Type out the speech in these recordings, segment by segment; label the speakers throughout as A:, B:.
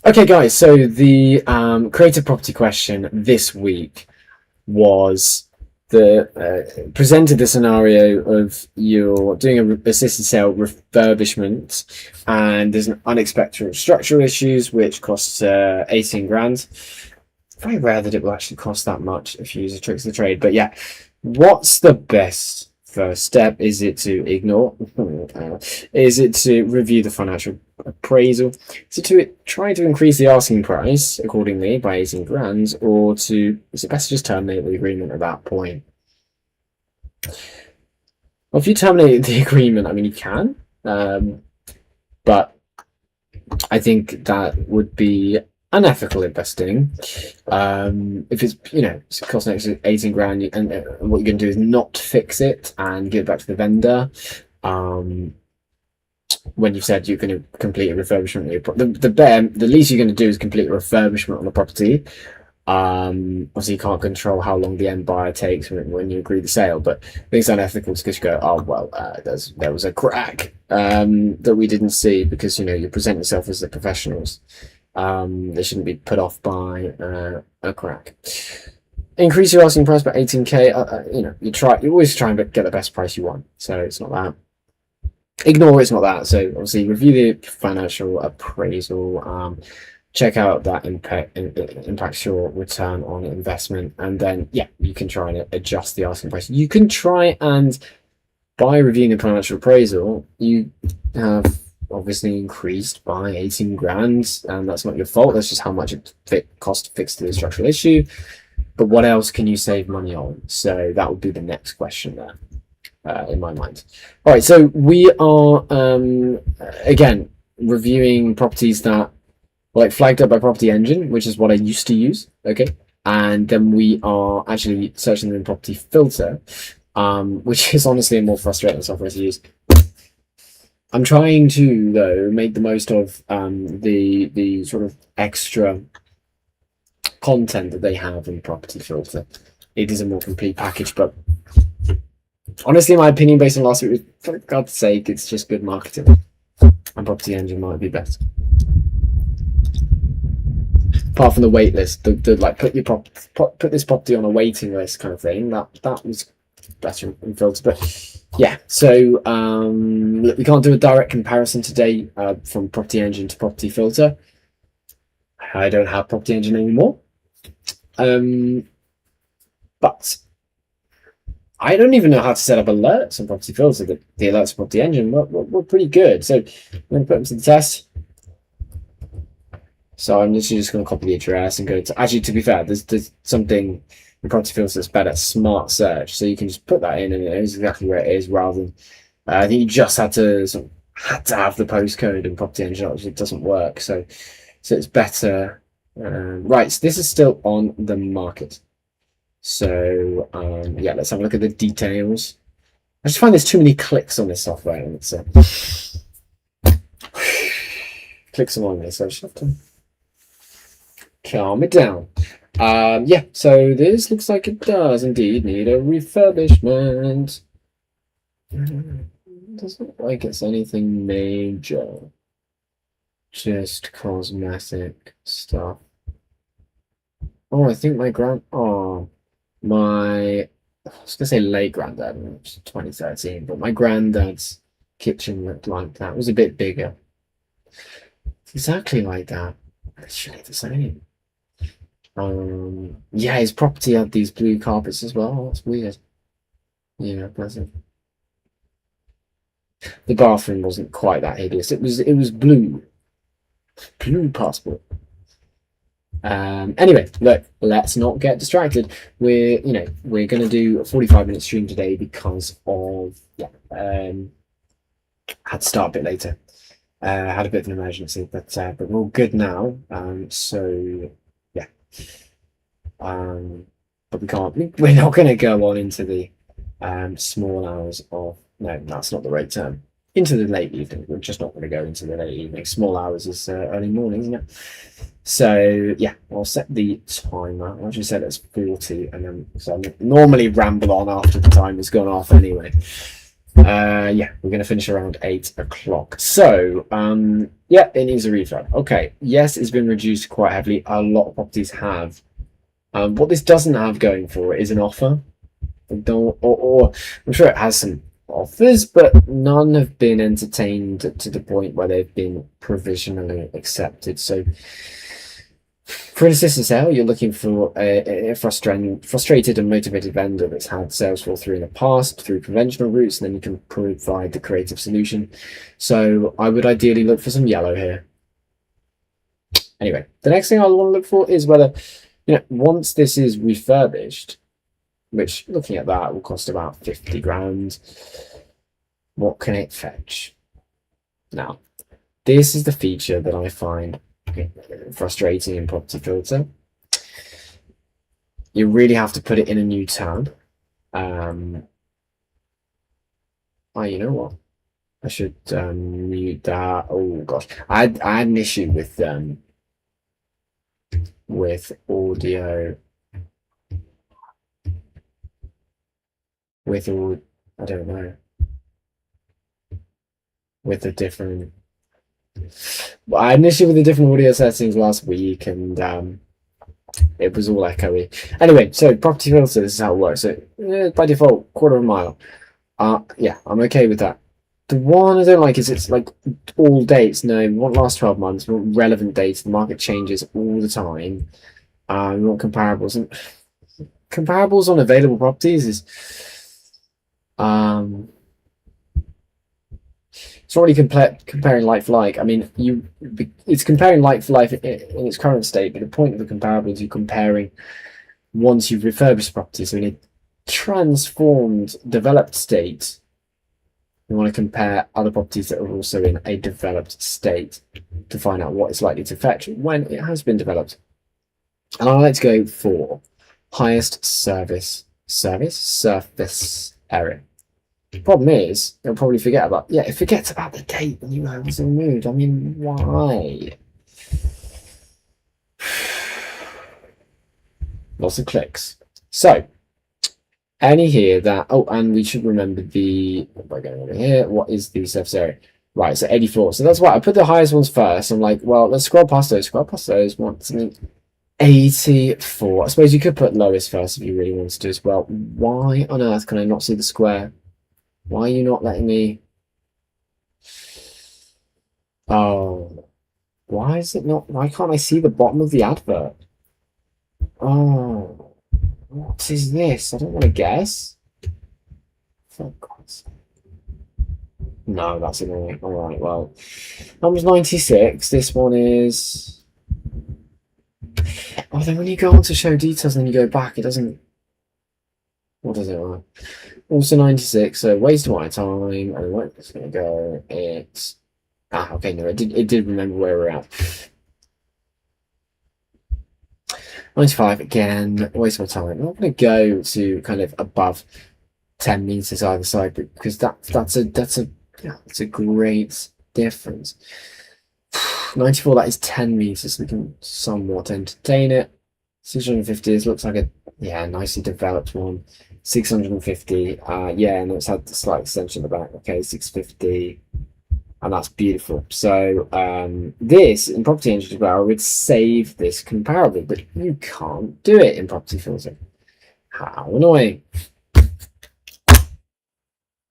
A: Okay, guys, so the creative property question this week was presented the scenario of you're doing a assisted sale refurbishment and there's an unexpected structural issues which costs 18 grand. Very rare that it will actually cost that much if you use the tricks of the trade, but yeah, what's the best first step? Is it to ignore? Is it to review the financial appraisal? Is it to try to increase the asking price accordingly by 18 grand, or is it best to just terminate the agreement at that point? Well, if you terminate the agreement, I mean, you can, but I think that would be unethical investing. If it's it's cost an extra 18 grand, and what you're going to do is not fix it and give it back to the vendor. When you've said you're going to complete a refurbishment, the least you're going to do is complete a refurbishment on the property. Obviously, you can't control how long the end buyer takes when you agree the sale, but I think it's unethical because you go, oh well, there was a crack that we didn't see, because you present yourself as the professionals. They shouldn't be put off by a crack. Increase your asking price by 18k. You always try and get the best price you want, so it's not that. Ignore it's not that. So obviously review the financial appraisal, check out that impacts your return on investment, and then you can try and adjust the asking price. You can try and, by reviewing the financial appraisal, you have obviously increased by 18 grand, and that's not your fault. That's just how much it cost to fix the structural issue. But what else can you save money on? So that would be the next question there. In my mind. All right, so we are again reviewing properties that were flagged up by Property Engine, which is what I used to use. Okay, and then we are actually searching them in Property Filter, which is honestly a more frustrating software to use. I'm trying to though make the most of the sort of extra content that they have in Property Filter. It is a more complete package, but honestly, my opinion based on last week, for God's sake, it's just good marketing. And Property Engine might be better. Apart from the wait list, the like put this property on a waiting list kind of thing. That was better in Filter. But yeah, so look, we can't do a direct comparison today from Property Engine to Property Filter. I don't have Property Engine anymore. But I don't even know how to set up alerts on Property Filter. The alerts on Property Engine were pretty good. So I'm going to put them to the test. So I'm literally just going to copy the address and go to... Actually, to be fair, there's something in Property Filter that's better, Smart Search. So you can just put that in and it knows exactly where it is, rather than... I think you just had to have the postcode in Property Engine, which it doesn't work. So it's better. Right, so this is still on the market. So let's have a look at the details. I just find there's too many clicks on this software, and it's clicks along this, so I just have to calm it down. So this looks like it does indeed need a refurbishment. Doesn't look like it's anything major, just cosmetic stuff. Oh, I think I was going to say late granddad, which is 2013, but my granddad's kitchen looked like that. It was a bit bigger. It's exactly like that. Literally the same. His property had these blue carpets as well. That's weird. Yeah, pleasant. The bathroom wasn't quite that hideous. It was blue. Blue passport. Anyway, look, let's not get distracted. We're going to do a 45-minute stream today because of had to start a bit later. Had a bit of an emergency, but we're all good now. But we're not going to go on into the small hours of... No, that's not the right term. Into the late evening. We're just not going to go into the late evening. Small hours is early morning, isn't it? So I'll set the timer. I'll actually set it as 40, and then so I normally ramble on after the timer's gone off anyway. Yeah, we're going to finish around 8 o'clock. So, yeah, it needs a refurb. Okay, yes, it's been reduced quite heavily. A lot of properties have. What this doesn't have going for it is an offer. Or I'm sure it has some offers, but none have been entertained to the point where they've been provisionally accepted. So, for an assisted sale, you're looking for a frustrated and motivated vendor that's had sales fall through in the past through conventional routes, and then you can provide the creative solution. So I would ideally look for some yellow here. Anyway, the next thing I want to look for is whether, once this is refurbished, which looking at that will cost about 50 grand, what can it fetch? Now, this is the feature that I find frustrating in Property Filter. You really have to put it in a new tab. You know what? I should mute that. Oh gosh, I had an issue with audio. I don't know. With a different. I had an issue with the different audio settings last week, and it was all echoey. Anyway, so Property Filter, this is how it works. So by default, quarter of a mile. Yeah, I'm okay with that. The one I don't like is it's like all dates. No, we want last 12 months. We want relevant dates. The market changes all the time. We want comparables, and comparables on available properties is it's already comparing like for like. I mean, it's comparing like for like in its current state, but the point of the comparable is you're comparing once you've refurbished the property. So in a transformed, developed state, you want to compare other properties that are also in a developed state to find out what it's likely to fetch when it has been developed. And I like to go for highest surface area. The problem is, they'll probably forget about, it forgets about the date when you have a mood. I mean, why? Lots of clicks. So, any here that, and we should remember by going over here, what is the surface area? Right, so 84. So that's why I put the highest ones first. I'm like, well, let's scroll past those. Want something 84. I suppose you could put lowest first if you really wanted to as well. Why on earth can I not see the square? Why are you not letting me? Oh, why is it not? Why can't I see the bottom of the advert? Oh, what is this? I don't want to guess. For God's sake. No, that's annoying. All right, well, number's 96. This one is. Oh, then when you go on to show details and then you go back, it doesn't. What does it want? Also 96, so waste of my time. And where it's going to go? It's okay. No, it did remember where we're at. 95 again. Waste of my time. I'm not going to go to kind of above 10 meters either side because that's a great difference. 94. That is 10 meters. So we can somewhat entertain it. 650 looks like a nicely developed one. 650, and it's had the slight extension at the back. Okay, 650, and that's beautiful. So this in Property Engine as well, I would save this comparable, but you can't do it in Property Filter. How annoying!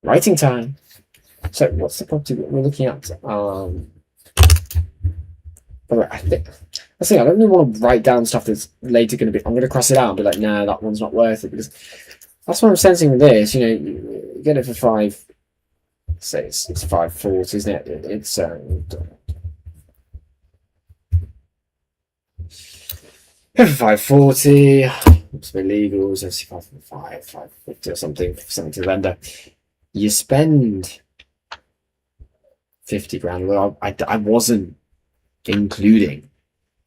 A: Writing time. So what's the property that we're looking at? I think I don't really want to write down stuff that's later going to be. I'm going to cross it out and be like, nah, that one's not worth it because. That's what I'm sensing with this. You get it for 5. Say it's 540, isn't it? It's for $540. It's illegal. So it's 545, 550 or something to the vendor. You spend 50 grand. Well, I wasn't including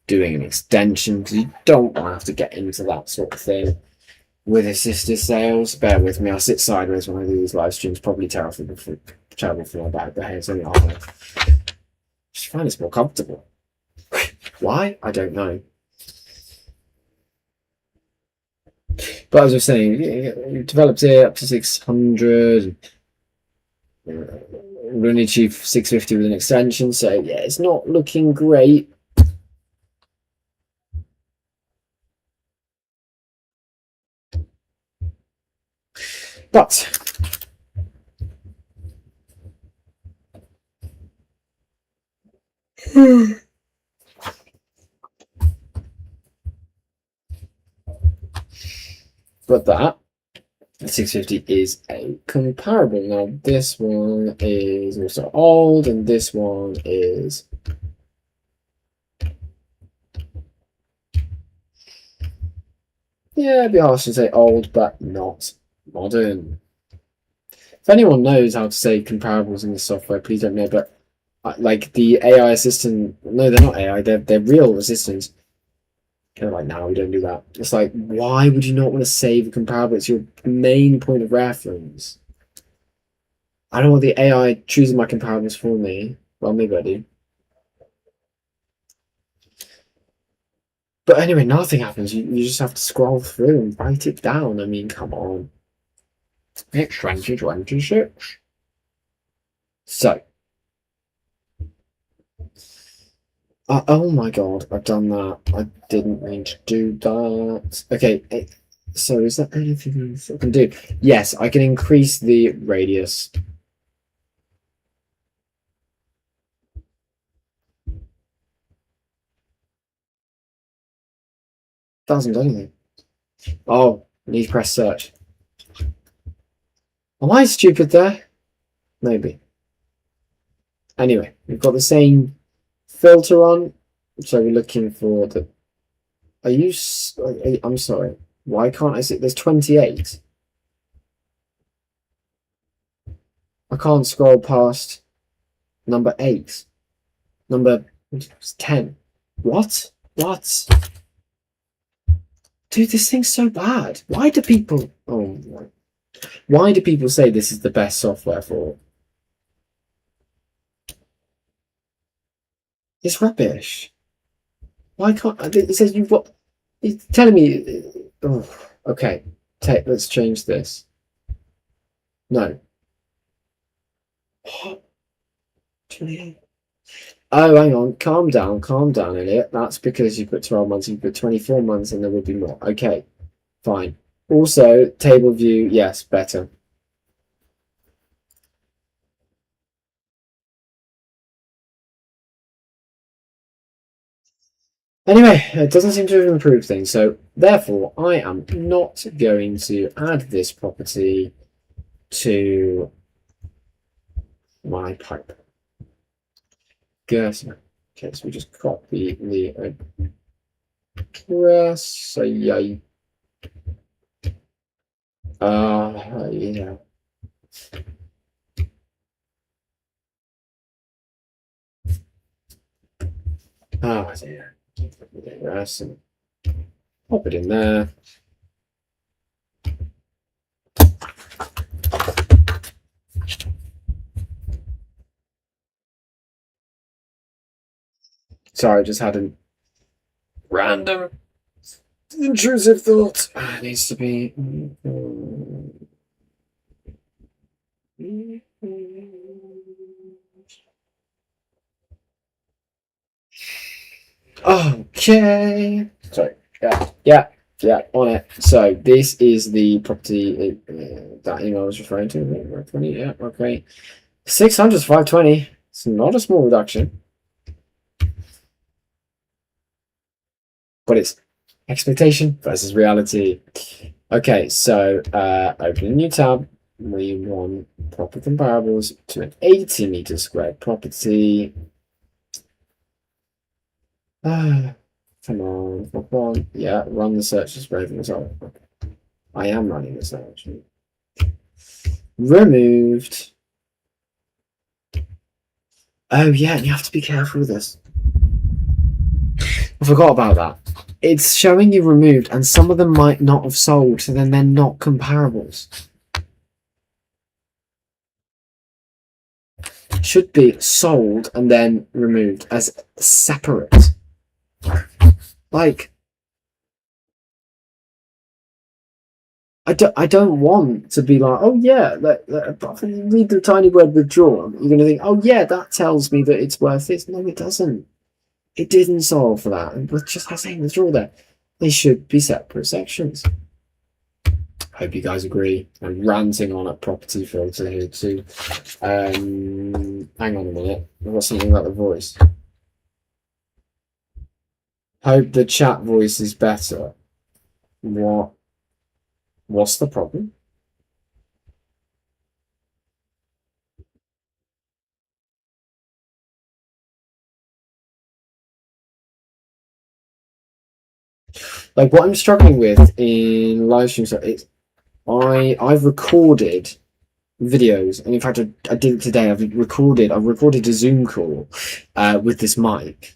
A: doing an extension because you don't want to have to get into that sort of thing. With assisted sales, bear with me. I'll sit sideways when I do these live streams. Probably terrible for my back, but hey, it's only hard. I just find it's more comfortable. Why? I don't know. But as I was saying, you developed it up to 600. We'll only achieve 650 with an extension, so yeah, it's not looking great. But that 650 is a comparable. Now this one is also old, and this one is it'd be harsh to say old, but not modern. If anyone knows how to say comparables in the software, please let me know. But like the AI assistant, no, they're not AI. They're real assistants. Kind of like, now we don't do that. It's like, why would you not want to save a comparable? It's your main point of reference. I don't want the AI choosing my comparables for me. Well, maybe I do. But anyway, nothing happens. You just have to scroll through and write it down. I mean, come on. It's 2026. So. Oh my god, I've done that. I didn't mean to do that. Okay, so is there anything else I can do? Yes, I can increase the radius. Doesn't do anything. Oh, I need to press search. Am I stupid there? Maybe. Anyway, we've got the same filter on, so we're looking for the. I'm sorry. Why can't I see? There's 28. I can't scroll past number 8. Number 10. What? What? Dude, this thing's so bad. Why do people... Oh, my. Why do people say this is the best software for... It's rubbish. Why can't... It says you've got... It's telling me... Oh, okay. Let's change this. No. What? 28. Oh, hang on. Calm down, Elliot. That's because you put 12 months, you put 24 months, and there would be more. Okay, fine. Also, table view, yes, better. Anyway, it doesn't seem to have improved things, so therefore I am not going to add this property to my pipe. Good. Okay, so we just copy the address. So yeah. Yeah. Oh dear. The address and pop it in there. Sorry, I just had a random intrusive thought. It needs to be. Okay. Sorry. Yeah, on it. So this is the property that email I was referring to. 520, yeah, okay. 600 to 520. It's not a small reduction. But it's expectation versus reality. Okay, so open a new tab. We want proper comparables to an 80 meter squared property. Come on. Yeah, run the search as brave as well. I am running the search. Removed. Oh yeah, and you have to be careful with this. I forgot about that. It's showing you removed, and some of them might not have sold, so then they're not comparables. Should be sold and then removed as separate. Like, I don't want to be like, oh yeah, read the tiny word withdrawn. You're going to think, oh yeah, that tells me that it's worth this. No, it doesn't. It didn't solve for that. And with just saying withdraw there, they should be separate sections. Hope you guys agree. I'm ranting on a property filter here too. Hang on a minute. I've got something about the voice. Hope the chat voice is better. What's the problem? Like what I'm struggling with in live streams is I've recorded videos, and in fact I did it today. I've recorded a Zoom call with this mic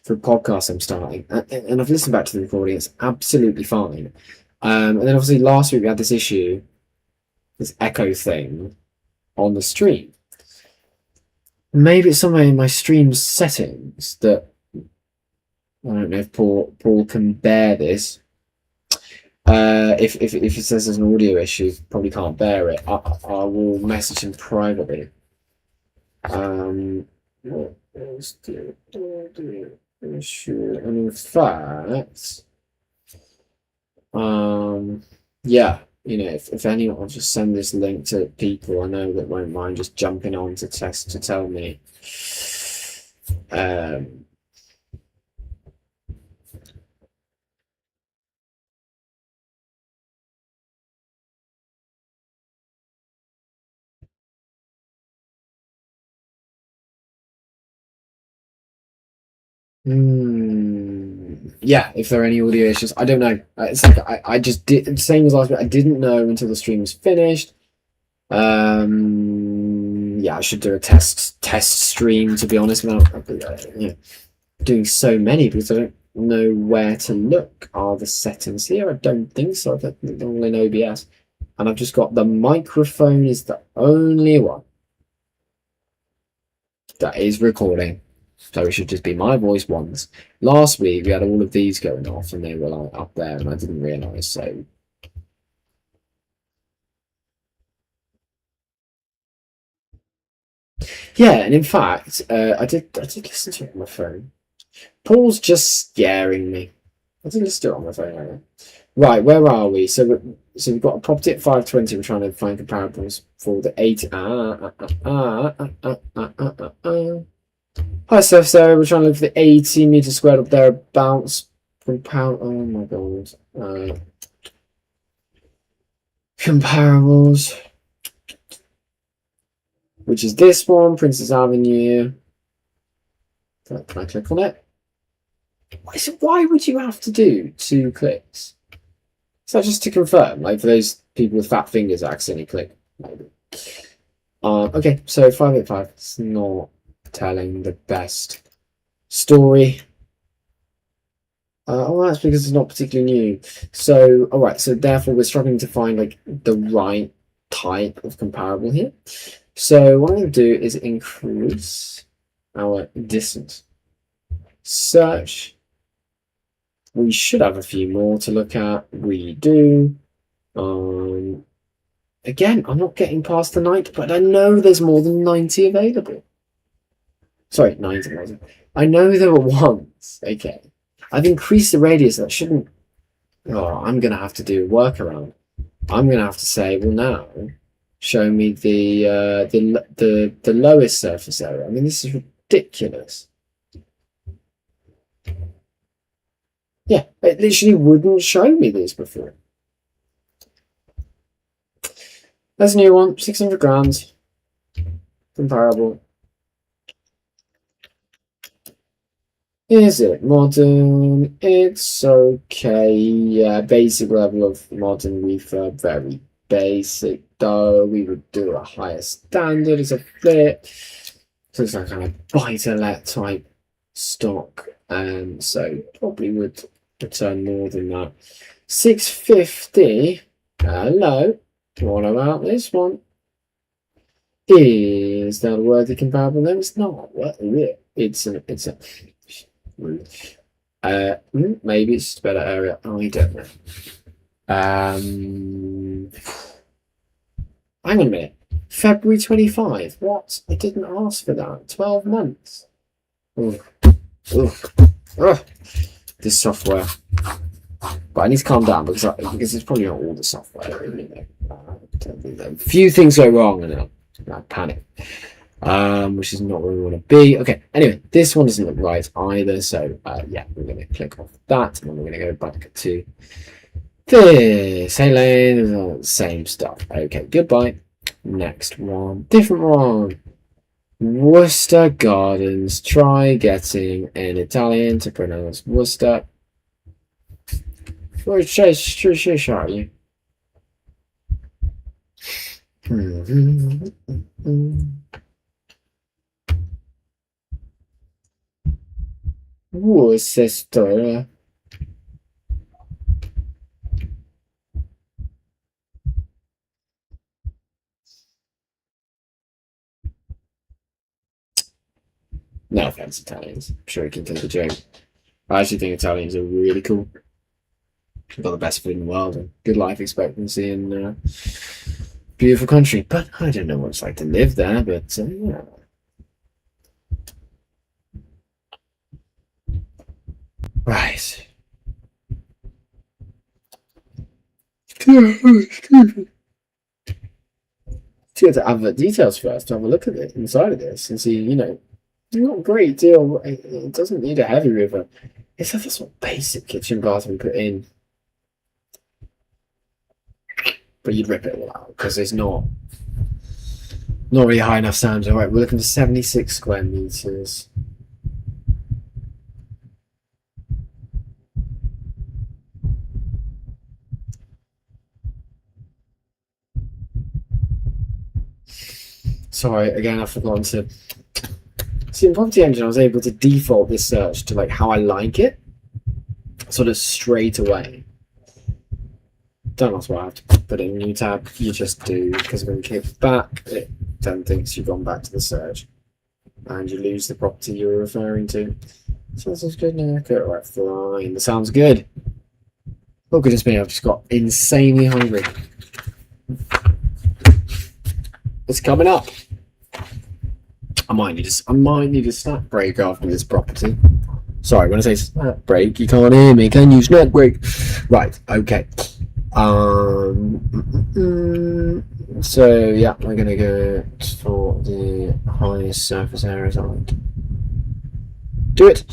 A: for a podcast I'm starting, and I've listened back to the recording. It's absolutely fine. And then obviously last week we had this issue, this echo thing on the stream. Maybe it's somewhere in my stream settings that I don't know if Paul can bear this. If it says there's an audio issue, probably can't bear it. I will message him privately. What is the audio issue? And in fact, yeah, you know, if anyone, I'll just send this link to people I know that won't mind just jumping on to tell me. Yeah, if there are any audio issues, I don't know. It's like I just did same as last week. I didn't know until the stream was finished. Yeah, I should do a test stream, to be honest. Doing so many because I don't know where to look. Are the settings here? I don't think so. I don't think they're all in OBS, and I've just got the microphone is the only one that is recording. So it should just be my voice once. Last week we had all of these going off and they were like up there and I didn't realise, so yeah, and in fact, I did listen to it on my phone. Paul's just scaring me. I did listen to it on my phone earlier. Right, where are we? So we've got a property at 520. We're trying to find comparables for the 8. Hi, Sarah. We're trying to look for the 80 meters squared up there. Bounce compound. Oh my god. Comparables. Which is this one, Princess Avenue. Can I click on it? Why would you have to do 2 clicks? Is that just to confirm? Like for those people with fat fingers that accidentally click? Maybe. Okay, so 585. It's not telling the best story. Oh, that's because it's not particularly new. So, all right. So therefore, we're struggling to find like the right type of comparable here. So what I'm going to do is increase our distance. Search. We should have a few more to look at. We do. Again, I'm not getting past the 90, but I know there's more than 90 available. Sorry, 90. I know there were ones. Okay. I've increased the radius. That shouldn't... Oh, I'm going to have to do a workaround. I'm going to have to say, well, now, show me the lowest surface area. I mean, this is ridiculous. Yeah, it literally wouldn't show me this before. There's a new one, 600 grand. Comparable. Is it modern? It's okay. Yeah, basic level of modern refurb. Very basic, though. We would do a higher standard as a flip. So it's like kind of buy-to-let type stock. So probably would return more than that. 650. Hello. What about this one? Is that a worthy comparable? No, it's not. It's a maybe it's just a better area. I don't know. Hang on a minute. February 25. What? I didn't ask for that. 12 months. Ugh. Ugh. Ugh. This software. But I need to calm down because it's probably not all the software. Really. A few things go wrong and I panic. Which is not where we want to be. Okay, anyway, this one doesn't look right either. So, yeah, we're going to click off that and then we're going to go back to this. Hey, Lane, same stuff. Okay, goodbye. Next one, different one. Worcester Gardens. Try getting an Italian to pronounce Worcester. Which are you? Worcester. No offense, Italians. I'm sure you can take the joke. I actually think Italians are really cool. They've got the best food in the world and good life expectancy and beautiful country. But I don't know what it's like to live there. But yeah. Right. So you have to have the details first to have a look at it inside of this and see, you know, not a great deal. It doesn't need a heavy river. It's a sort of basic kitchen bathroom put in. But you'd rip it all out because it's not really high enough standards. All right, we're looking for 76 square meters. Sorry, again, I've forgotten to. See, in Property Engine, I was able to default this search to like how I like it, sort of straight away. Don't ask why I have to put in a new tab. You just do, because when you click back, it then thinks you've gone back to the search, and you lose the property you're referring to. So this is good now. Okay, right, fine. That sounds good. Oh goodness me, I've just got insanely hungry. It's coming up. I might need a snack break after this property. Sorry, when I say snack break, you can't hear me, can you? Snack break. Right, okay. So yeah, we're gonna go for the highest surface area. Do it.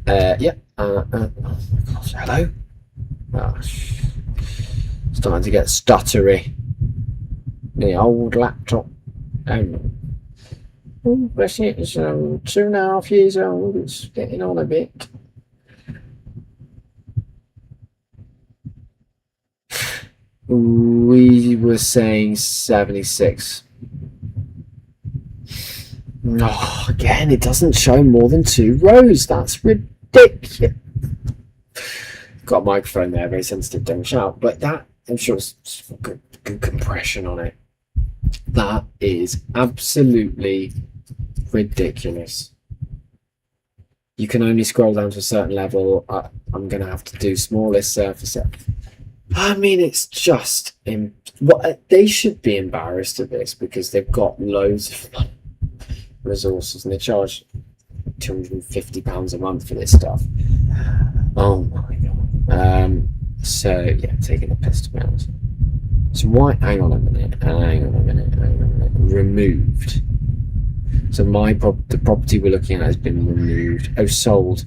A: Yeah. Oh my gosh, hello. Oh, starting to get stuttery. The old laptop. Oh, bless it. It's 2.5 years old. It's getting on a bit. We were saying 76. Oh, again, it doesn't show more than 2 rows. That's ridiculous. Got a microphone there, very sensitive, don't shout. But that, I'm sure it's good compression on it. That is absolutely ridiculous. You can only scroll down to a certain level. I'm going to have to do smallest surface. I mean, it's just they should be embarrassed of this because they've got loads of resources and they charge £250 a month for this stuff. Oh my god. So yeah, taking a piss to be honest. So why? Hang on a minute. Removed. So the property we're looking at has been removed. Oh, sold.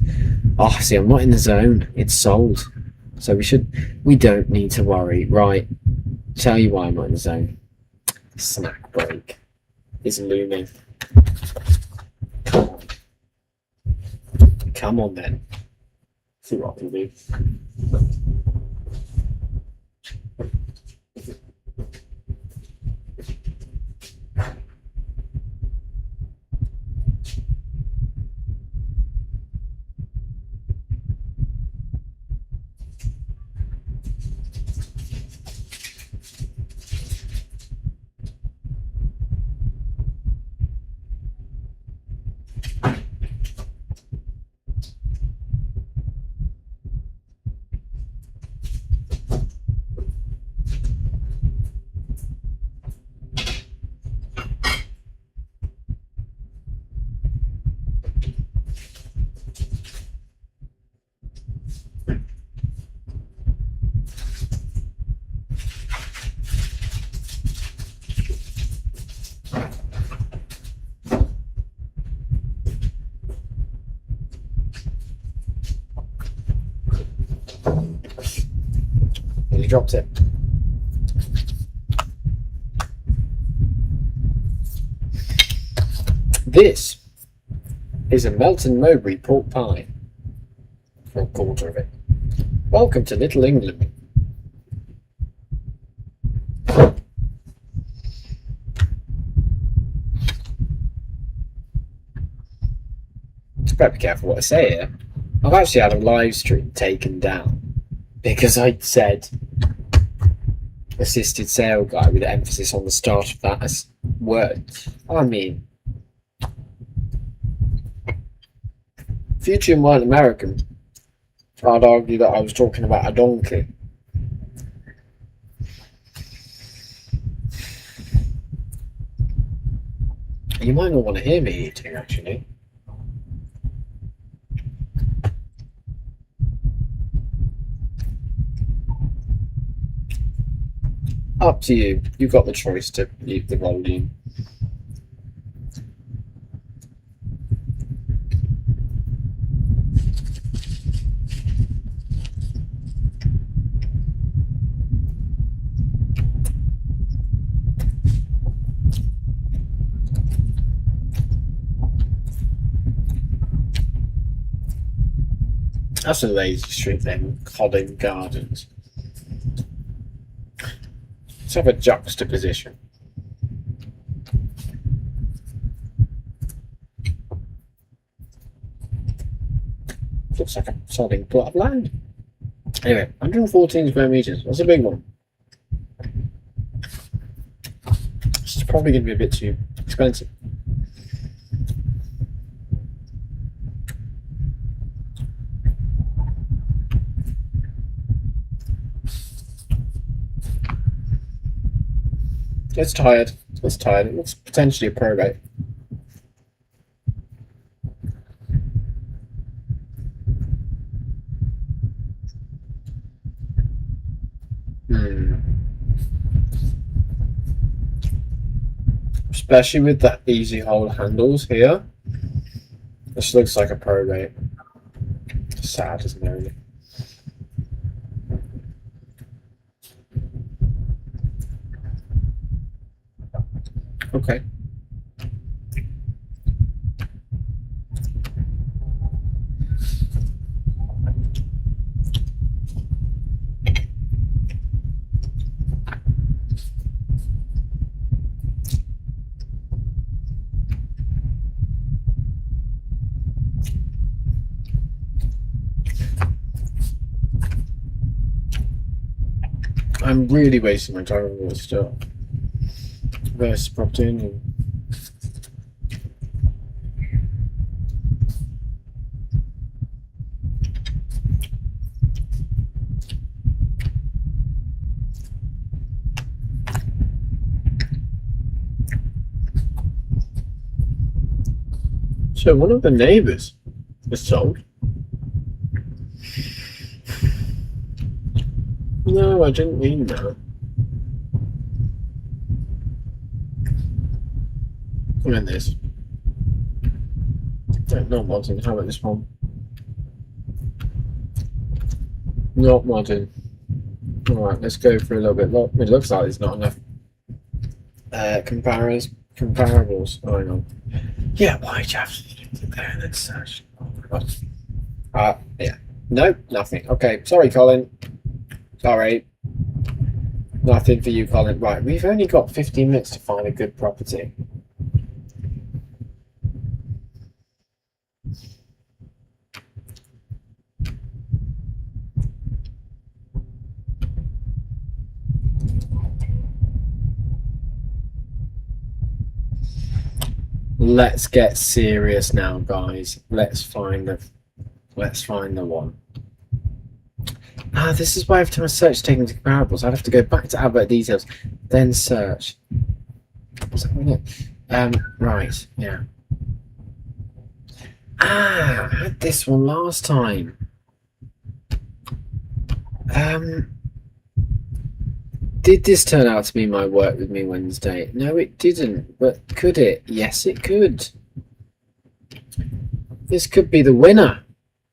A: Oh, see, I'm not in the zone. It's sold. So we don't need to worry. Right. Tell you why I'm not in the zone. Snack break is looming. Come on. Come on then. See what I can do. accidentally dropped it. This is a Melton Mowbray pork pie for a quarter of it. Welcome to Little England. Better be careful what I say here. I've actually had a live stream taken down because I said assisted sale guy with emphasis on the start of that as word. I mean, if you weren't American, I'd argue that I was talking about a donkey. You might not want to hear me eating, actually. Up to you. You've got the choice to mute the volume. That's a lazy street name, Coding Gardens. Let's have a juxtaposition. Looks like a sodding plot of land. Anyway, 114 square meters. That's a big one. This is probably going to be a bit too expensive. It's tired. It's tired. It looks potentially a probate. Especially with the easy hold handles here. This looks like a probate. Sad, isn't it, really? Okay. I'm really wasting my time on this stuff. Versus property. So one of the neighbours is sold. No, I didn't mean that. I meant this. Not Martin. How about this one? Not Martin. Alright, let's go for a little bit. It looks like there's not enough comparables. Hang on. Yeah, why'd you have to sit there and then search? Yeah. No, nothing. Okay, sorry, Colin. Sorry. Nothing for you, Colin. Right, we've only got 15 minutes to find a good property. Let's get serious now, guys. Let's find the one. This is why every time I search taking to comparables, I'd have to go back to advert details, then search. What's that? Right, yeah. I had this one last time. Did this turn out to be my work with me Wednesday? No, it didn't. But could it? Yes, it could. This could be the winner.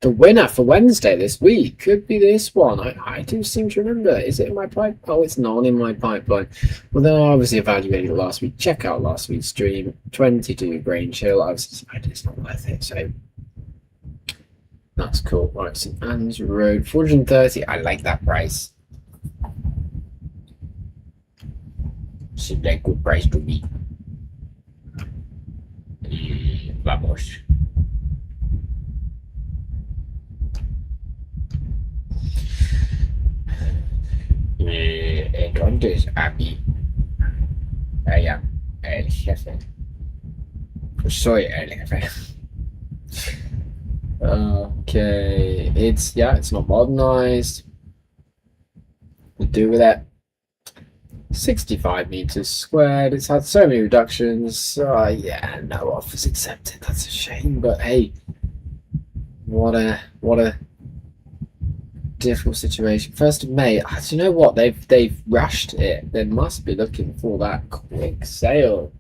A: The winner for Wednesday this week could be this one. I do seem to remember. Is it in my pipe? Oh, it's not in my pipeline. Well, then I obviously evaluated it last week. Check out last week's stream. 22 Grange Hill. I was decided it's not worth it, so that's cool. Right, St Anne's Road, 430. I like that price. Seems like a good price to me. Vamos. Entonces, a mí, I am el jefe. Soy el jefe. Okay, it's not modernized. We'll do with it. 65 meters squared. It's had so many reductions. Yeah, no offers accepted. That's a shame, but hey, what a difficult situation. 1st of May. Do you know what? They've rushed it. They must be looking for that quick sale.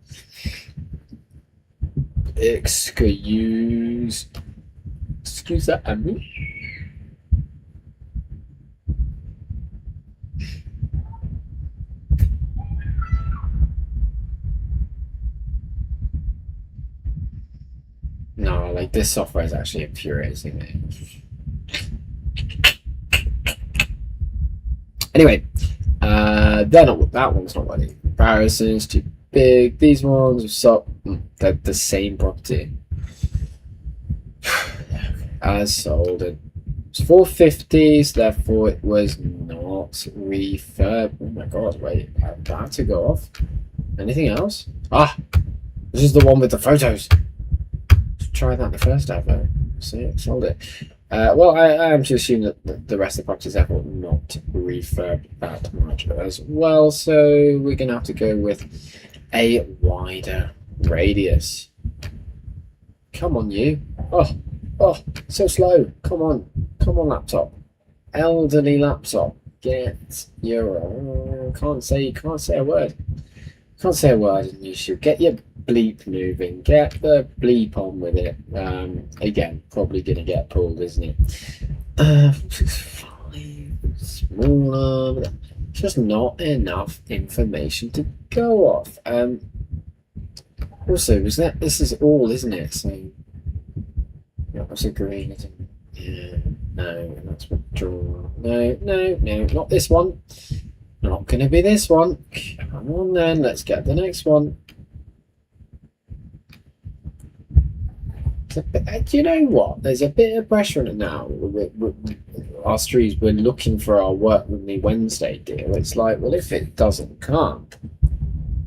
A: Excuse that, Amy. No, like this software is actually infuriating me. Anyway, that one's not running. Comparisons too big. These ones are they're the same property as sold. It's 450s, therefore it was not refurb. Oh my god! Wait, I had to go off. Anything else? This is the one with the photos. Try that the first advert. See it, sold it. Well, I am to assume that the rest of the properties therefore not refurb that much as well. So we're going to have to go with a wider radius. Come on, you. Oh, so slow. Come on, laptop. Elderly laptop. Get your. Can't say a word. Can't say a word, and you should get your bleep moving. Get the bleep on with it. Again, probably gonna get pulled, isn't it? 5 smaller. Just not enough information to go off. Also, this is all, isn't it? So yeah, that's agreeing. Yeah, no, that's withdraw. No, not this one. Not gonna be this one. Come on then, let's get the next one. Do you know what? There's a bit of pressure on it now. Our streams, we're looking for our work with me Wednesday deal. It's like, well, if it doesn't come,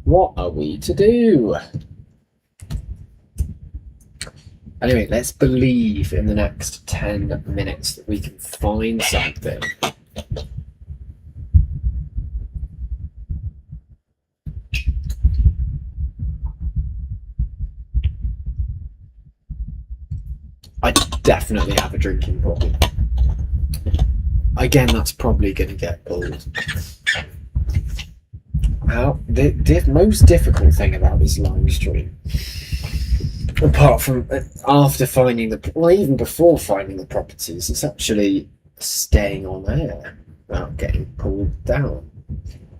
A: what are we to do? Anyway, let's believe in the next 10 minutes that we can find something. I definitely have a drinking problem. Again, that's probably going to get pulled. Now, the most difficult thing about this live stream, apart from after finding even before finding the properties, it's actually staying on air without getting pulled down.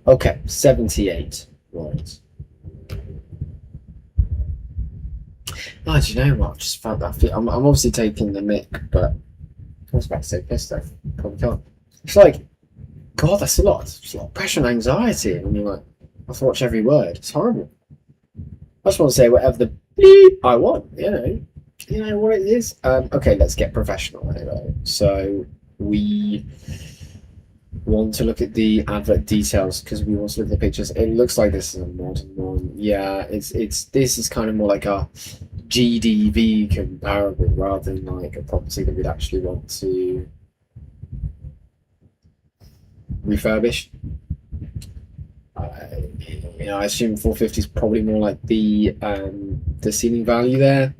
A: Okay, 78. Right. Oh, do you know what? I just felt that feel. I'm obviously taking the mic, but I was about to say piss though. Probably can't. It's like, God, that's a lot. It's a lot of pressure and anxiety. And you're like, I have to watch every word. It's horrible. I just want to say whatever the beep I want. You know what it is. Okay, let's get professional anyway. So we want to look at the advert details because we want to look at the pictures. It looks like this is a modern one. Yeah, this is kind of more like a GDV comparable rather than like a property that we'd actually want to refurbish. I assume 450 is probably more like the ceiling value there.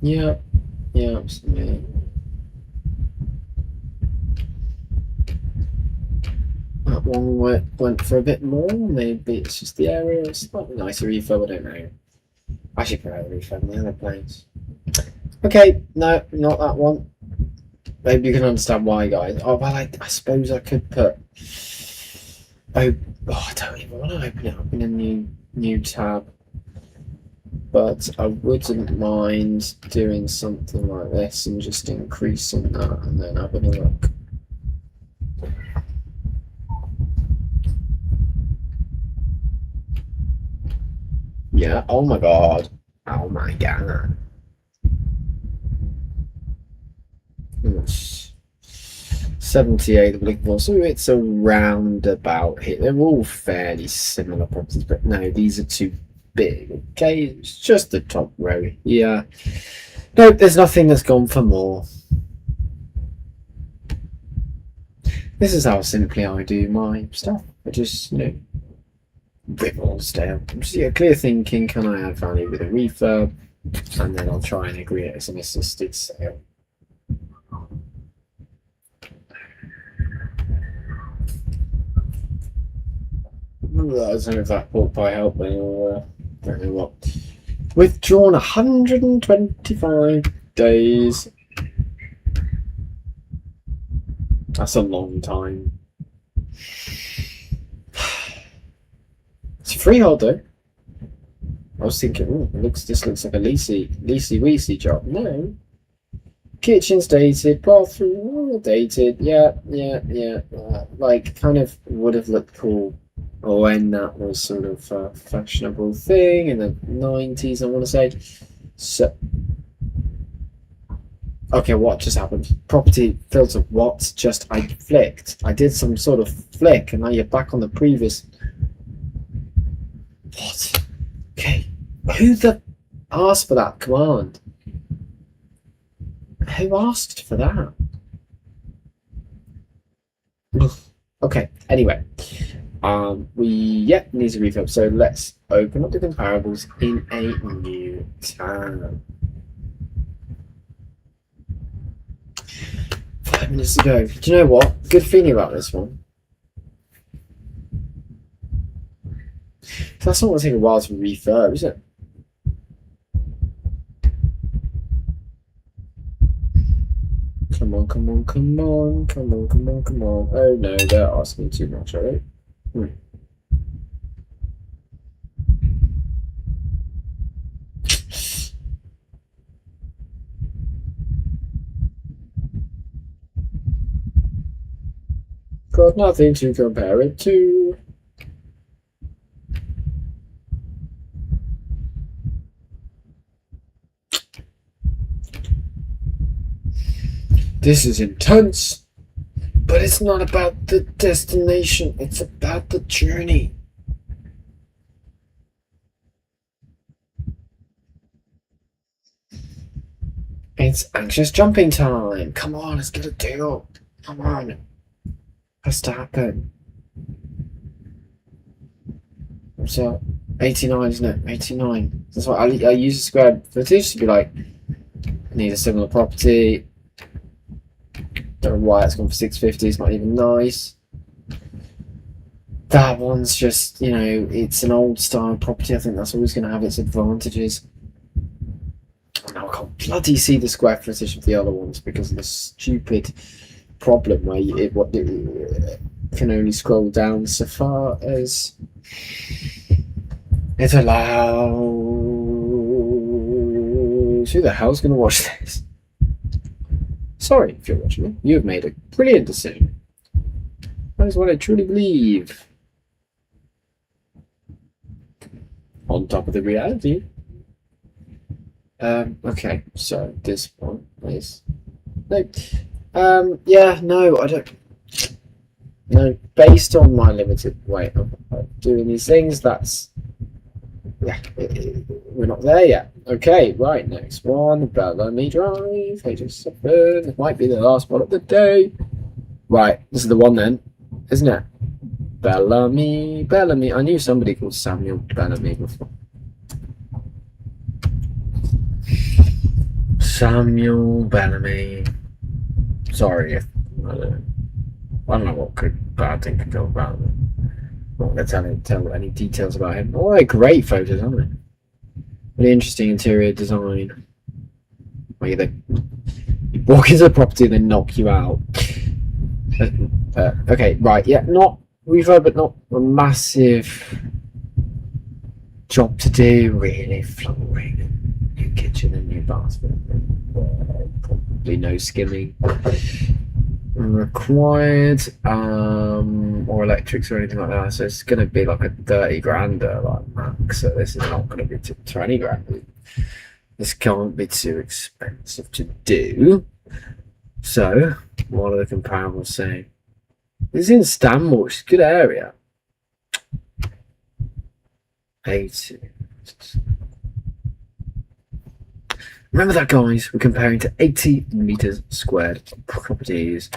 A: Yeah, absolutely. that one went for a bit more. Maybe it's just the area. It's slightly nicer refurb. I don't know. I should prefer the refurb on the other planes. Okay, no, not that one. Maybe you can understand why, guys. Oh well, I suppose I could put. I don't even want to open it up in a new tab. But I wouldn't mind doing something like this and just increasing that and then having a look. Yeah, oh my god. Oh my god. 78 the Blinkable, so it's around about here. They're all fairly similar properties, but no, these are too big. Okay, it's just the top row here. Nope, there's nothing that's gone for more. This is how simply I do my stuff. I just, rip all down. I'm just clear thinking, can I add value with a refurb? And then I'll try and agree it as an assisted sale. I don't know if that pork pie helped me or don't know what. Withdrawn 125 days. That's a long time. It's a freehold though. I was thinking, this looks like a leasy-weasy job. No. Kitchen's dated, bathroom dated. Yeah. Like, kind of would have looked cool when that was sort of a fashionable thing in the 90s, I want to say. So, okay, what just happened? Property filter, what? Just, I flicked. I did some sort of flick, and now you're back on the previous. What? Okay. Who the asked for that command? Who asked for that? Okay, anyway. Needs a refurb, so let's open up the comparables in a new tab. 5 minutes to go. Do you know what? Good feeling about this one. That's not going to take a while to refurb, is it? Come on. Oh no, they're asking too much, alright? Got nothing to compare it to. This is intense, but it's not about the destination, it's about the journey. It's anxious jumping time. Come on, let's get a deal. Come on. Has to happen. So 89, isn't it? 89. That's why I use a squared footage to be like, I need a similar property. Don't know why it's gone for 650. It's not even nice. That one's just, it's an old style property. I think that's always going to have its advantages. Now I can't bloody see the square footage of the other ones because of the stupid problem where it can only scroll down so far as it allows. Who the hell's going to watch this? Sorry if you're watching it. You have made a brilliant decision. That is what I truly believe. On top of the reality. Okay, so this one is no. Yeah, no, I don't. No, based on my limited way of doing these things, that's we're not there yet. Okay, right, next one, Bellamy Drive, HS7. It might be the last one of the day. Right, this is the one then, isn't it? Bellamy. I knew somebody called Samuel Bellamy before. Samuel Bellamy. Sorry if I don't know. I don't know what bad thing could go about him. I'm not going to tell any details about him. Oh, they're great photos, aren't they? Really interesting interior design. Where you walk into the property and then knock you out. Okay, right, yeah, not refurb, but not a massive job to do, really. Flooring, new kitchen and new bathroom. Probably no skimming required, or electrics or anything like that. So it's going to be like a 30 grander, like max. So this is not going to be 20 grand. This can't be too expensive to do. So, what are the comparables saying? This is in Stanmore, which is a good area. 80. Remember that, guys? We're comparing to 80 meters squared properties.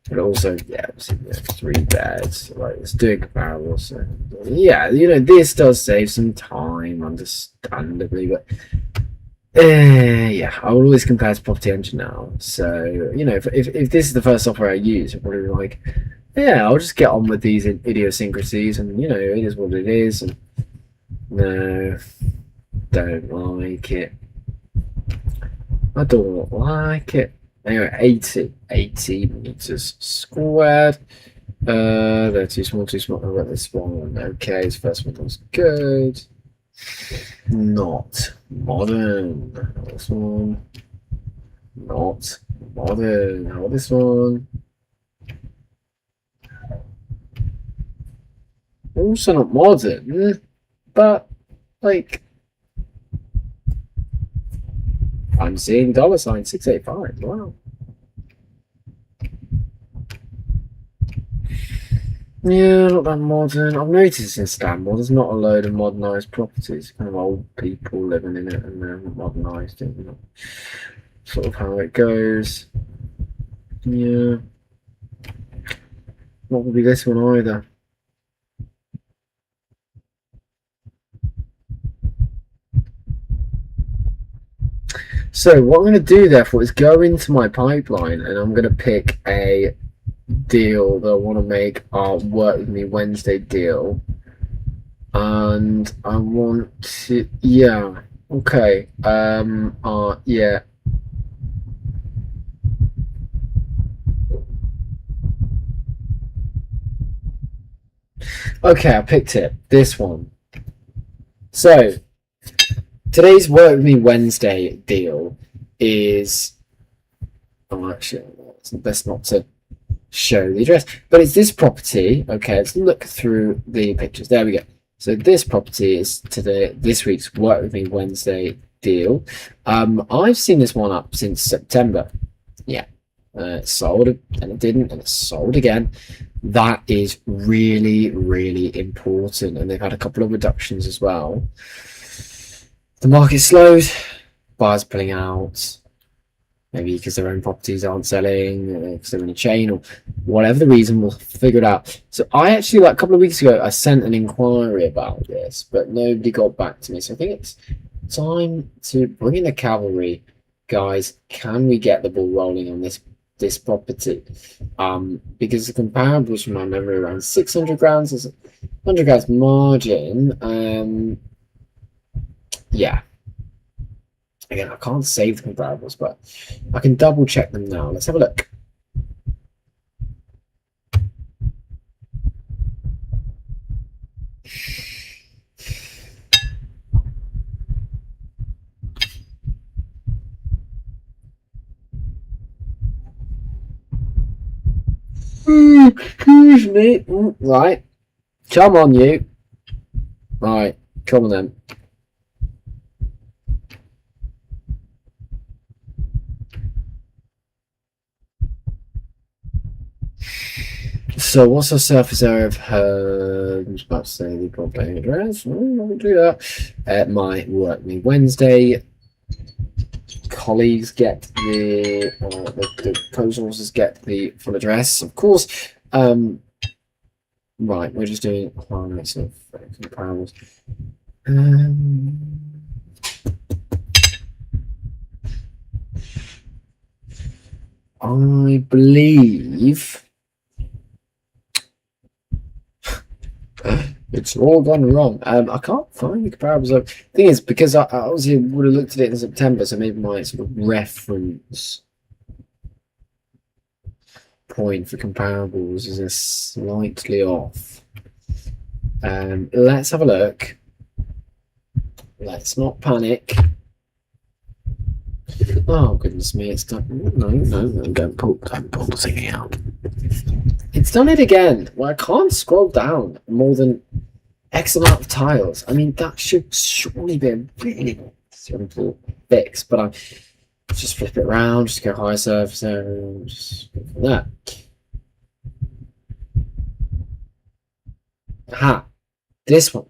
A: But also, yeah, 3 beds. Right, let's do comparables. So, yeah, this does save some time, understandably, but yeah, I will always compare to Property Engine now. So, if this is the first software I use, I'm probably like, yeah, I'll just get on with these idiosyncrasies, and it is what it is. And no, don't like it. I don't like it. Anyway, 80 meters squared. They're too small. I got this one. Okay, this first one was good. Not modern. This one. Not modern. How about this one? Also not modern, but like I'm seeing $685. Wow. Yeah, not that modern. I've noticed in Stanmore there's not a load of modernised properties. Kind of old people living in it and they're modernised it. Sort of how it goes. Yeah. Not gonna be this one either. So what I'm going to do, therefore, is go into my pipeline and I'm going to pick a deal that I want to make our Work With Me Wednesday deal. And I want to, yeah, okay, yeah. Okay, I picked it, this one. So, today's Work With Me Wednesday deal is, oh, actually, it's best not to show the address, but it's this property. Okay, let's look through the pictures. There we go. So this property is this week's Work With Me Wednesday deal. I've seen this one up since September. Yeah, it sold and it didn't, and it sold again. That is really, really important, and they've had a couple of reductions as well. The market slowed, buyers pulling out, maybe because their own properties aren't selling, because they're in a chain, or whatever the reason, we'll figure it out. So I actually, like a couple of weeks ago, I sent an inquiry about this, but nobody got back to me. So I think it's time to bring in the cavalry. Guys, can we get the ball rolling on this property? Because the comparables from my memory around 600 grand, 100 grand margin. Yeah. Again, I can't save the comparables, but I can double check them now. Let's have a look. Excuse me. Right. Come on, you. Right. Come on then. So what's the surface area of her? I was about to say the property address. I'll do that. My Work Me Wednesday colleagues get the co-sources get the full address, of course. Right, we're just doing highlights of comparables. I believe It's all gone wrong. I can't find the comparables. The thing is, because I obviously would have looked at it in September, so maybe my sort of reference point for comparables is slightly off. Let's have a look. Let's not panic. Oh goodness me! It's done. No, don't pull the thing out. It's done it again. Well, I can't scroll down more than X amount of tiles. I mean, that should surely be a really simple fix, but I just flip it around, just go high surface area, just go for that. Aha, this one,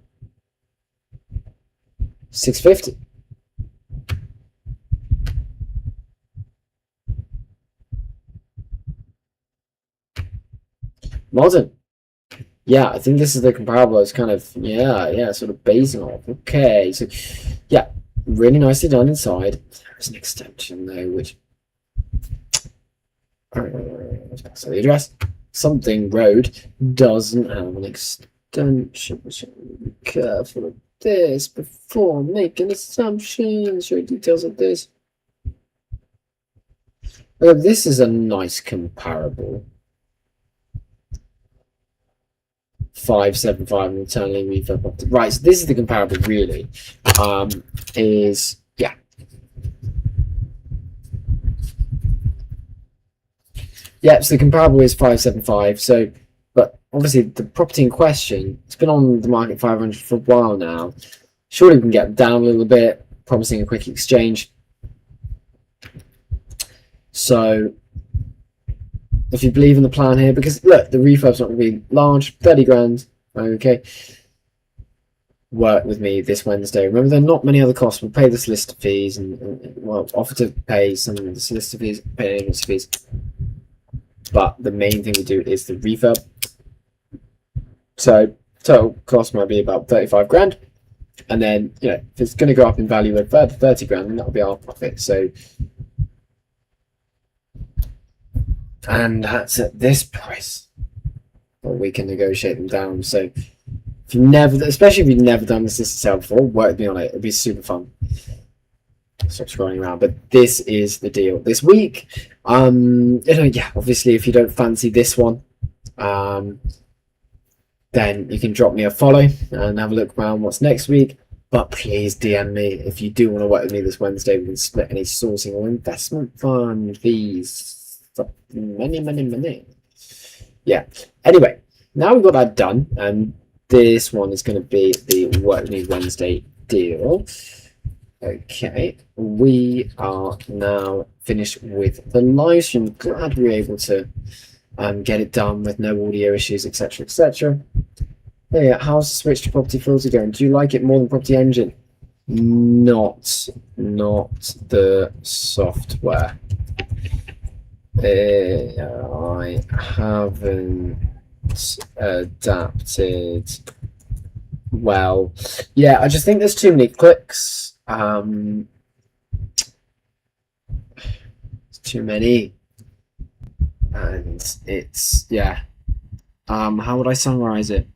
A: 650. Modern. Yeah, I think this is the comparable I was kind of, sort of basing off. Okay, so, yeah, really nicely done inside. There's an extension, though, which... So the address, something road, doesn't have an extension. We should be careful of this before making assumptions. Show details of this. This is a nice comparable. 575 and internally refurb property. Right, so this is the comparable really. Is yeah. Yeah, so the comparable is 575. So but obviously the property in question, it's been on the market 500 for a while now. Surely we can get down a little bit, promising a quick exchange. So if you believe in the plan here, because look, the refurb's not going to be large, 30 grand, okay. Work with me this Wednesday. Remember, there are not many other costs. We'll pay the solicitor fees and well, offer to pay some of the solicitor fees, pay agency fees. But the main thing we do is the refurb. So total cost might be about 35 grand. And then, you know, if it's going to go up in value at 30 grand, then that'll be our profit. So, and that's at this price. Or we can negotiate them down. So if you've never, especially if you've never done this sale before, work with me on it. It'll be super fun. Stop scrolling around, but this is the deal this week. You know, yeah, obviously if you don't fancy this one, then you can drop me a follow and have a look around what's next week. But please DM me if you do want to work with me this Wednesday. We can split any sourcing or investment fund fees. Many. Yeah. Anyway, now we've got that done, and this one is going to be the Work With Me Wednesday deal. Okay, we are now finished with the live stream. Glad we were able to get it done with no audio issues, etc., etc. Hey, how's the switch to Property Filter going? Do you like it more than Property Engine? Not the software. I haven't adapted well. Yeah, I just think there's too many clicks. It's too many, and it's how would I summarize it?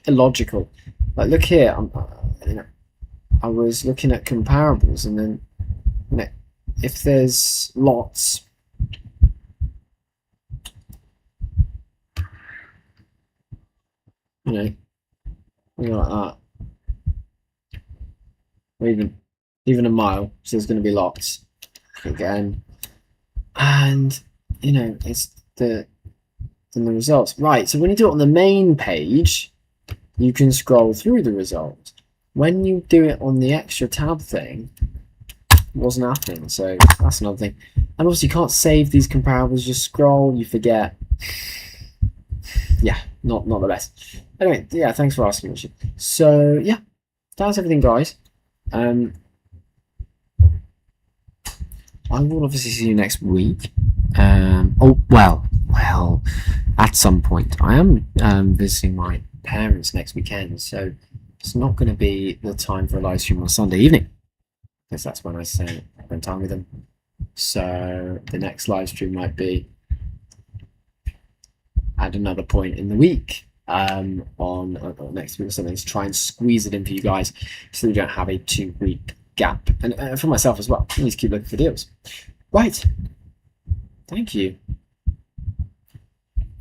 A: Illogical. Like, look here, I was looking at comparables, and then if there's lots, like that, or even a mile, so there's going to be lots again, and it's the results. Right, so when you do it on the main page, you can scroll through the results. When you do it on the extra tab thing, it wasn't happening, so that's another thing. And also, you can't save these comparables, just scroll, you forget. Yeah, not the best. Anyway, yeah, thanks for asking, Richard. So yeah, that's everything, guys. I will obviously see you next week. Well, at some point. I am visiting my parents next weekend, so it's not going to be the time for a live stream on Sunday evening, because that's when I spend time with them. So the next live stream might be at another point in the week. on next week or something to try and squeeze it in for you guys so we don't have a 2-week gap. And for myself as well, I need to keep looking for deals. Right. Thank you.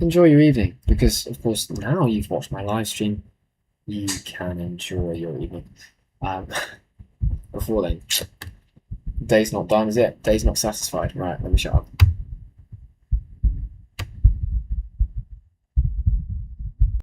A: Enjoy your evening, because of course now you've watched my live stream, you can enjoy your evening. Before then, day's not done, is it? Day's not satisfied. Right, let me shut up.